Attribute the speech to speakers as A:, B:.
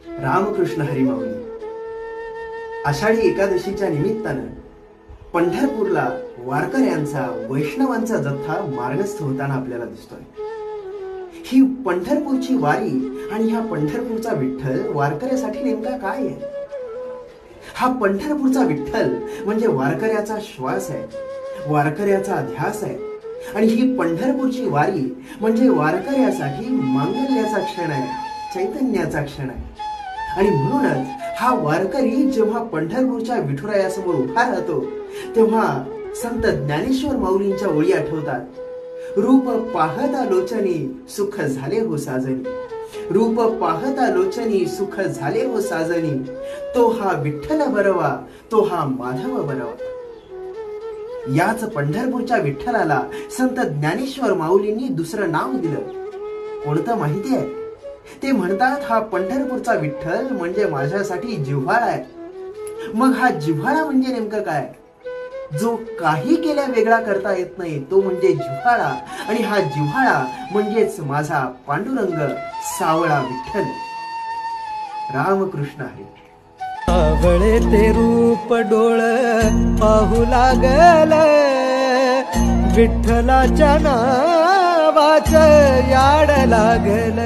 A: रामकृष्ण हरी माऊली. आषाढी एकादशीच्या निमित्तानं पंढरपूरला वारकऱ्यांचा वैष्णवांचा जत्था मार्गस्थ होताना आपल्याला दिसतोय. ही पंढरपूरची वारी आणि हा पंढरपूरचा विठ्ठल वारकऱ्यासाठी नेमका काय आहे? हा पंढरपूरचा विठ्ठल म्हणजे वारकऱ्याचा श्वास आहे, वारकऱ्याचा ध्यास आहे. आणि ही पंढरपूरची वारी म्हणजे वारकऱ्यासाठी मांगल्याचा क्षण आहे, चैतन्याचा क्षण आहे. आणि म्हणूनच हा वारकरी जेव्हा पंढरपूरच्या विठुरायासमोर उभा राहतो तेव्हा संत ज्ञानेश्वर माऊलींच्या ओळी आठवतात. रूप पाहता लोचनी सुख झाले हो साजनी, रूप पाहता लोचनी सुख झाले हो साजनी, तो हा विठ्ठल बरवा, तो हा माधव बरवा. याच पंढरपूरच्या विठ्ठलाला संत ज्ञानेश्वर माऊलींनी दुसरं नाव दिलं. कोणतं माहिती आहे? ते म्हणतात हा पंढरपूरचा विठ्ठल म्हणजे माझ्यासाठी जिव्हाळा आहे. मग हा जिव्हाळा म्हणजे नेमकं काय? जो काही केल्या वेगळा करता येत नाही तो म्हणजे जिव्हाळा. आणि हा जिव्हाळा म्हणजेच माझा पांडुरंग सावळा विठ्ठल. रामकृष्ण हरी.
B: सावळे ते रूप डोळ पाहू लागल, विठ्ठलाच्या नावाचं याड लागल.